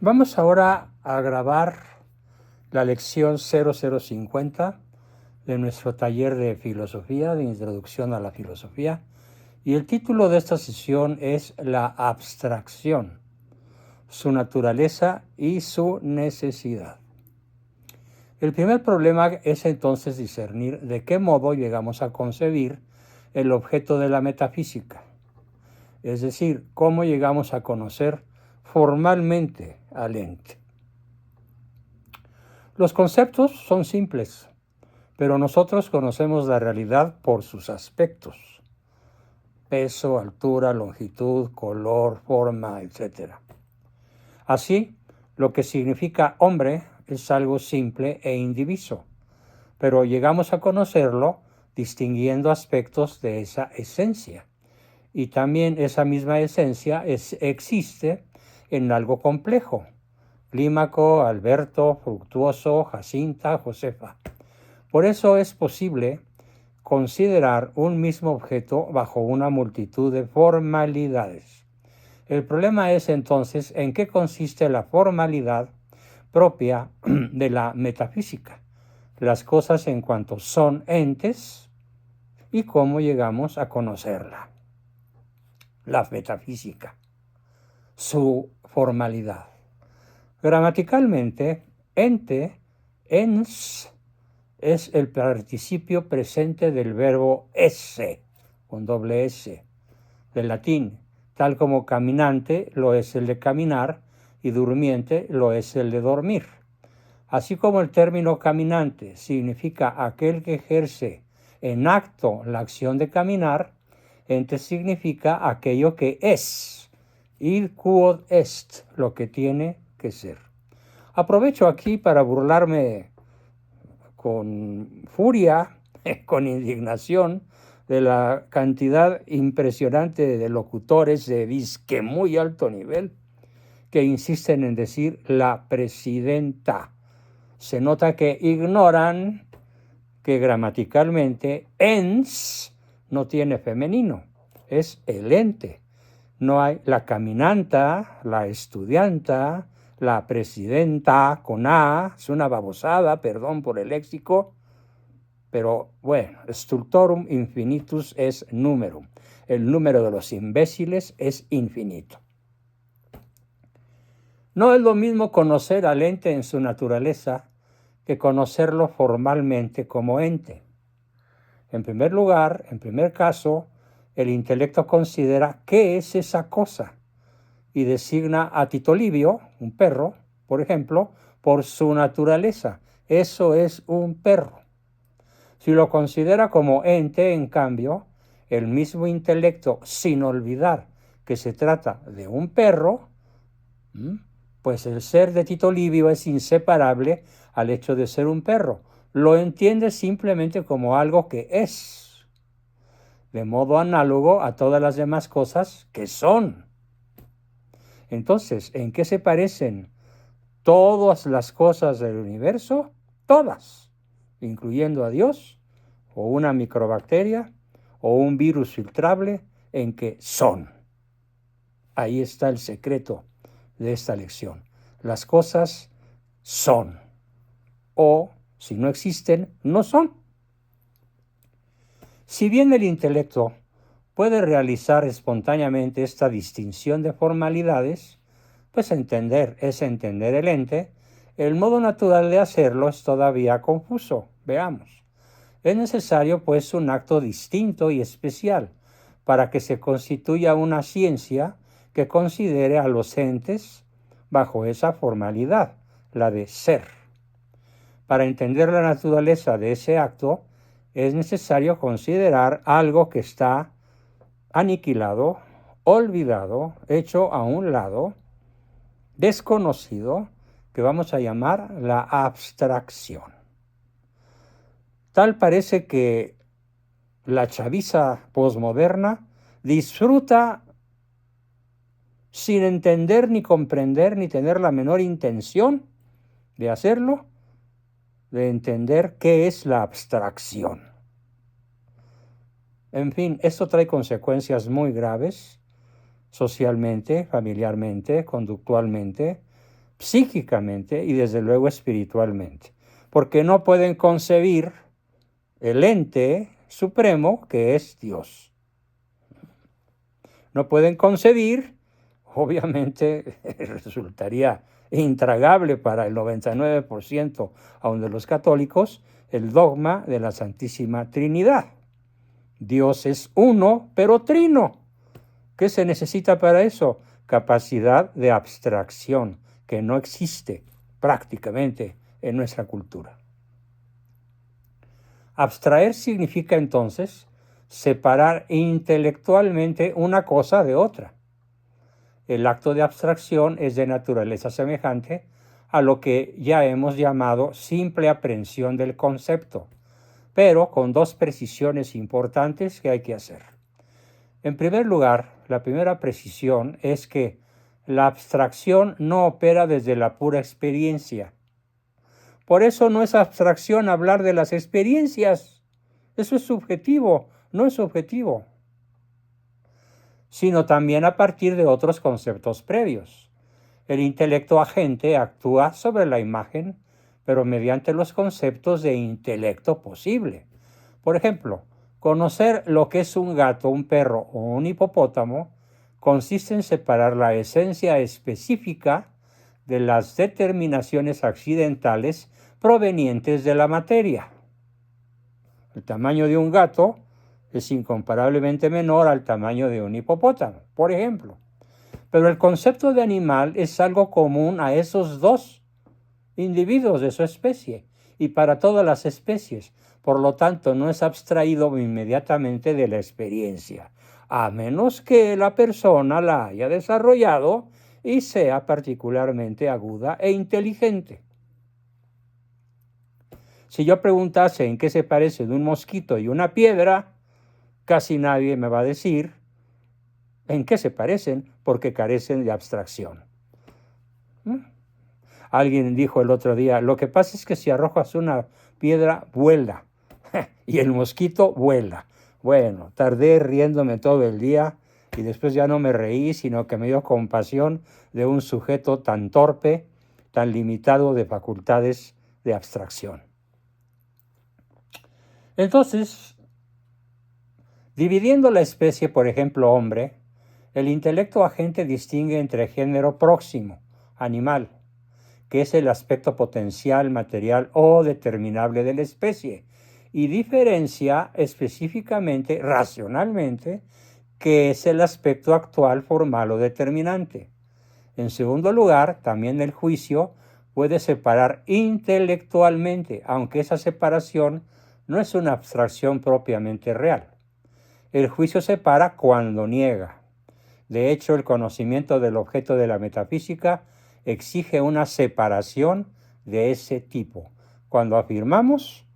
Vamos ahora a grabar la lección 0050 de nuestro taller de filosofía, de introducción a la filosofía. Y el título de esta sesión es La abstracción, su naturaleza y su necesidad. El primer problema es entonces discernir de qué modo llegamos a concebir el objeto de la metafísica. Es decir, cómo llegamos a conocer formalmente al ente. Los conceptos son simples, pero nosotros conocemos la realidad por sus aspectos: peso, altura, longitud, color, forma, etc. Así, lo que significa hombre es algo simple e indiviso, pero llegamos a conocerlo distinguiendo aspectos de esa esencia. Y también esa misma esencia existe en algo complejo: Clímaco, Alberto, Fructuoso, Jacinta, Josefa. Por eso es posible considerar un mismo objeto bajo una multitud de formalidades. El problema es entonces en qué consiste la formalidad propia de la metafísica, las cosas en cuanto son entes y cómo llegamos a conocerla. La metafísica, su formalidad. Gramaticalmente, ente, ens, es el participio presente del verbo esse, con doble S, del latín, tal como caminante lo es el de caminar y durmiente lo es el de dormir. Así como el término caminante significa aquel que ejerce en acto la acción de caminar, ente significa aquello que es, id quod est, lo que tiene que ser. Aprovecho aquí para burlarme con furia, con indignación, de la cantidad impresionante de locutores de disque muy alto nivel que insisten en decir la presidenta. Se nota que ignoran que gramaticalmente ens no tiene femenino, es el ente. No hay la caminanta, la estudianta, la presidenta con A, es una babosada, perdón por el léxico, pero bueno, stultorum infinitus es numerum. El número de los imbéciles es infinito. No es lo mismo conocer al ente en su naturaleza que conocerlo formalmente como ente. En primer lugar, en primer caso, el intelecto considera qué es esa cosa y designa a Tito Livio, un perro, por ejemplo, por su naturaleza. Eso es un perro. Si lo considera como ente, en cambio, el mismo intelecto, sin olvidar que se trata de un perro, pues el ser de Tito Livio es inseparable al hecho de ser un perro. Lo entiende simplemente como algo que es, de modo análogo a todas las demás cosas que son. Entonces, ¿en qué se parecen todas las cosas del universo? Todas, incluyendo a Dios, o una microbacteria, o un virus filtrable, en que son. Ahí está el secreto de esta lección. Las cosas son, o si no existen, no son. Si bien el intelecto puede realizar espontáneamente esta distinción de formalidades, pues entender el ente, el modo natural de hacerlo es todavía confuso. Veamos. Es necesario, pues, un acto distinto y especial para que se constituya una ciencia que considere a los entes bajo esa formalidad, la de ser. Para entender la naturaleza de ese acto, es necesario considerar algo que está aniquilado, olvidado, hecho a un lado, desconocido, que vamos a llamar la abstracción. Tal parece que la chaviza posmoderna disfruta, sin entender ni comprender ni tener la menor intención de hacerlo, de entender qué es la abstracción. En fin, esto trae consecuencias muy graves socialmente, familiarmente, conductualmente, psíquicamente y desde luego espiritualmente, porque no pueden concebir el ente supremo que es Dios. No pueden concebir, obviamente resultaría intragable para el 99% aún de los católicos, el dogma de la Santísima Trinidad. Dios es uno, pero trino. ¿Qué se necesita para eso? Capacidad de abstracción, que no existe prácticamente en nuestra cultura. Abstraer significa entonces separar intelectualmente una cosa de otra. El acto de abstracción es de naturaleza semejante a lo que ya hemos llamado simple aprehensión del concepto, pero con dos precisiones importantes que hay que hacer. En primer lugar, la primera precisión es que la abstracción no opera desde la pura experiencia. Por eso no es abstracción hablar de las experiencias. Eso es subjetivo, no es objetivo. Sino también a partir de otros conceptos previos. El intelecto agente actúa sobre la imagen, pero mediante los conceptos de intelecto posible. Por ejemplo, conocer lo que es un gato, un perro o un hipopótamo consiste en separar la esencia específica de las determinaciones accidentales provenientes de la materia. El tamaño de un gato es incomparablemente menor al tamaño de un hipopótamo, por ejemplo. Pero el concepto de animal es algo común a esos dos individuos de su especie y para todas las especies. Por lo tanto, no es abstraído inmediatamente de la experiencia, a menos que la persona la haya desarrollado y sea particularmente aguda e inteligente. Si yo preguntase en qué se parece de un mosquito y una piedra, casi nadie me va a decir en qué se parecen, porque carecen de abstracción. Alguien dijo el otro día, lo que pasa es que si arrojas una piedra, vuela, y el mosquito vuela. Bueno, tardé riéndome todo el día y después ya no me reí, sino que me dio compasión de un sujeto tan torpe, tan limitado de facultades de abstracción. Entonces, dividiendo la especie, por ejemplo, hombre, el intelecto agente distingue entre género próximo, animal, que es el aspecto potencial, material o determinable de la especie, y diferencia específicamente, racionalmente, que es el aspecto actual, formal o determinante. En segundo lugar, también el juicio puede separar intelectualmente, aunque esa separación no es una abstracción propiamente real. El juicio separa cuando niega. De hecho, el conocimiento del objeto de la metafísica exige una separación de ese tipo, cuando afirmamos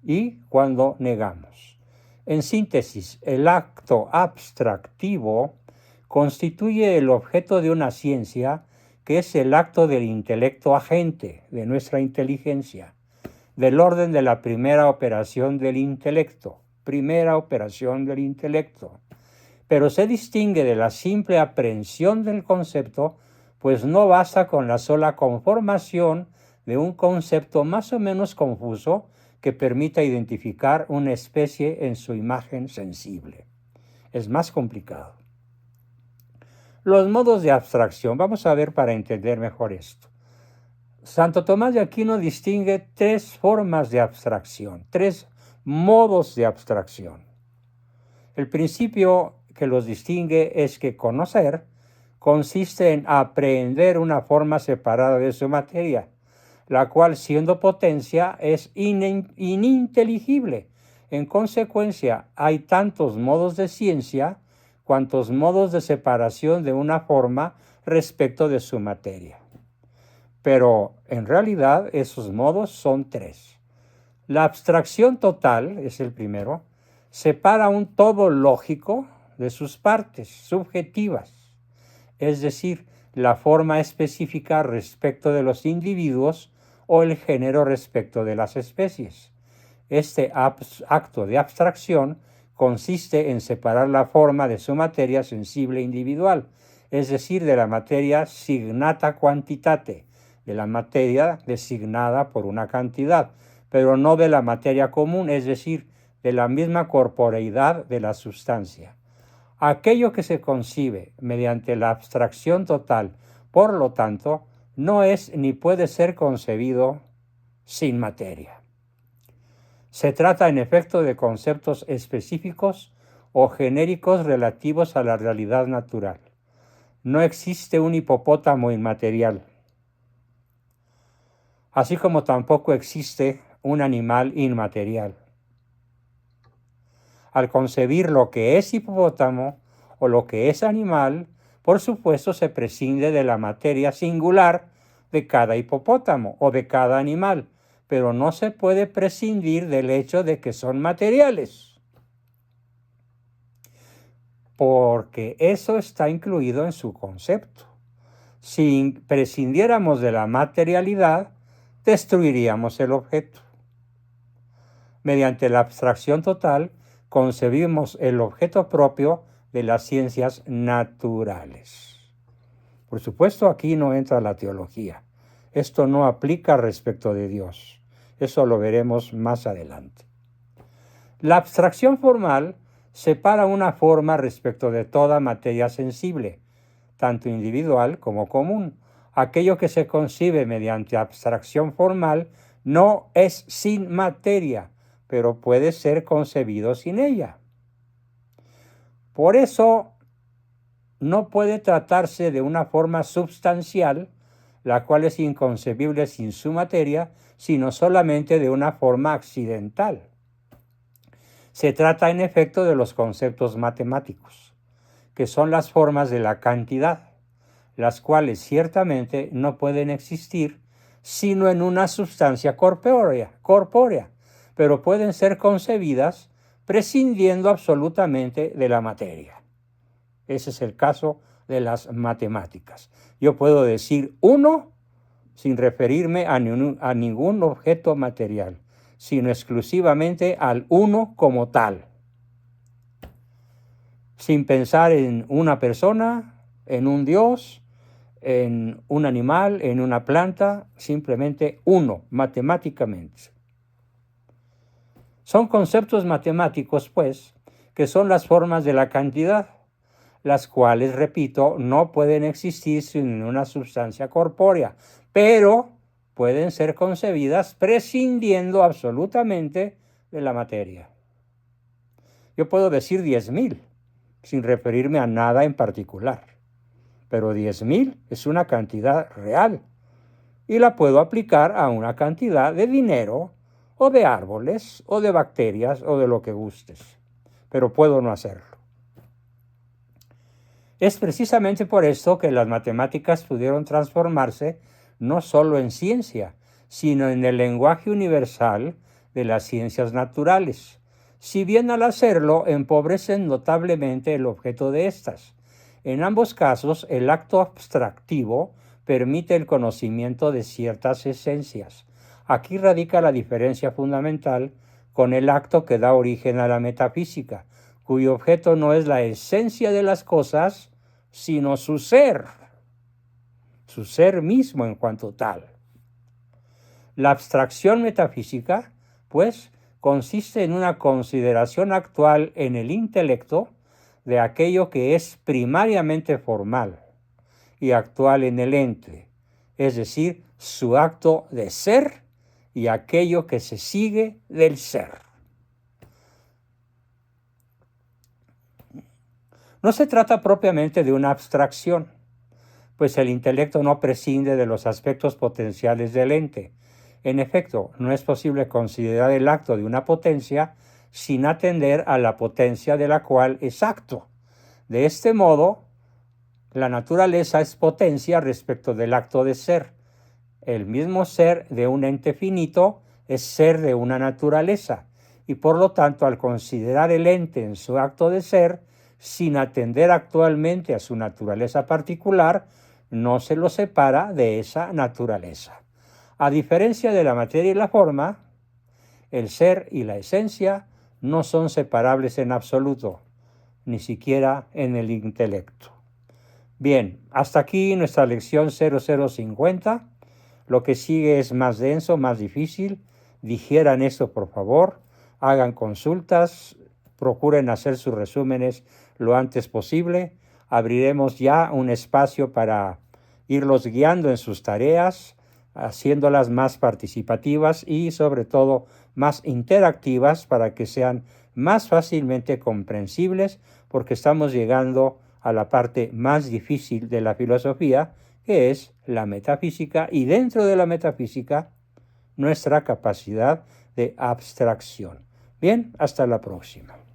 y cuando negamos. En síntesis, el acto abstractivo constituye el objeto de una ciencia que es el acto del intelecto agente, de nuestra inteligencia, del orden de la primera operación del intelecto, pero se distingue de la simple aprehensión del concepto, pues no basta con la sola conformación de un concepto más o menos confuso que permita identificar una especie en su imagen sensible. Es más complicado. Los modos de abstracción, vamos a ver para entender mejor esto. Santo Tomás de Aquino distingue tres formas de abstracción, tres modos de abstracción. El principio que los distingue es que conocer consiste en aprehender una forma separada de su materia, la cual, siendo potencia, es ininteligible. En consecuencia, hay tantos modos de ciencia cuantos modos de separación de una forma respecto de su materia. Pero en realidad esos modos son tres. La abstracción total es el primero, separa un todo lógico de sus partes subjetivas, es decir, la forma específica respecto de los individuos o el género respecto de las especies. Este acto de abstracción consiste en separar la forma de su materia sensible individual, es decir, de la materia signata quantitate, de la materia designada por una cantidad, pero no de la materia común, es decir, de la misma corporeidad de la sustancia. Aquello que se concibe mediante la abstracción total, por lo tanto, no es ni puede ser concebido sin materia. Se trata en efecto de conceptos específicos o genéricos relativos a la realidad natural. No existe un hipopótamo inmaterial, así como tampoco existe un animal inmaterial. Al concebir lo que es hipopótamo o lo que es animal, por supuesto se prescinde de la materia singular de cada hipopótamo o de cada animal, pero no se puede prescindir del hecho de que son materiales, porque eso está incluido en su concepto. Si prescindiéramos de la materialidad, destruiríamos el objeto. Mediante la abstracción total, concebimos el objeto propio de las ciencias naturales. Por supuesto, aquí no entra la teología. Esto no aplica respecto de Dios. Eso lo veremos más adelante. La abstracción formal separa una forma respecto de toda materia sensible, tanto individual como común. Aquello que se concibe mediante abstracción formal no es sin materia, pero puede ser concebido sin ella. Por eso, no puede tratarse de una forma substancial, la cual es inconcebible sin su materia, sino solamente de una forma accidental. Se trata en efecto de los conceptos matemáticos, que son las formas de la cantidad, las cuales ciertamente no pueden existir sino en una sustancia corpórea, pero pueden ser concebidas prescindiendo absolutamente de la materia. Ese es el caso de las matemáticas. Yo puedo decir uno sin referirme a ningún objeto material, sino exclusivamente al uno como tal, sin pensar en una persona, en un Dios, en un animal, en una planta, simplemente uno, matemáticamente. Son conceptos matemáticos, pues, que son las formas de la cantidad, las cuales, repito, no pueden existir sin una sustancia corpórea, pero pueden ser concebidas prescindiendo absolutamente de la materia. Yo puedo decir 10,000 sin referirme a nada en particular, pero 10,000 es una cantidad real y la puedo aplicar a una cantidad de dinero o de árboles o de bacterias o de lo que gustes, pero puedo no hacerlo. Es precisamente por esto que las matemáticas pudieron transformarse no solo en ciencia, sino en el lenguaje universal de las ciencias naturales, si bien al hacerlo empobrecen notablemente el objeto de estas. En ambos casos, el acto abstractivo permite el conocimiento de ciertas esencias. Aquí radica la diferencia fundamental con el acto que da origen a la metafísica, cuyo objeto no es la esencia de las cosas, sino su ser mismo en cuanto tal. La abstracción metafísica, pues, consiste en una consideración actual en el intelecto de aquello que es primariamente formal y actual en el ente, es decir, su acto de ser y aquello que se sigue del ser. No se trata propiamente de una abstracción, pues el intelecto no prescinde de los aspectos potenciales del ente. En efecto, no es posible considerar el acto de una potencia sin atender a la potencia de la cual es acto. De este modo, la naturaleza es potencia respecto del acto de ser. El mismo ser de un ente finito es ser de una naturaleza, y por lo tanto, al considerar el ente en su acto de ser, sin atender actualmente a su naturaleza particular, no se lo separa de esa naturaleza. A diferencia de la materia y la forma, el ser y la esencia no son separables en absoluto, ni siquiera en el intelecto. Bien, hasta aquí nuestra lección 0050. Lo que sigue es más denso, más difícil. Digieran esto, por favor. Hagan consultas. Procuren hacer sus resúmenes lo antes posible. Abriremos ya un espacio para irlos guiando en sus tareas, haciéndolas más participativas y sobre todo más interactivas para que sean más fácilmente comprensibles, porque estamos llegando a la parte más difícil de la filosofía, que es la metafísica, y dentro de la metafísica nuestra capacidad de abstracción. Bien, hasta la próxima.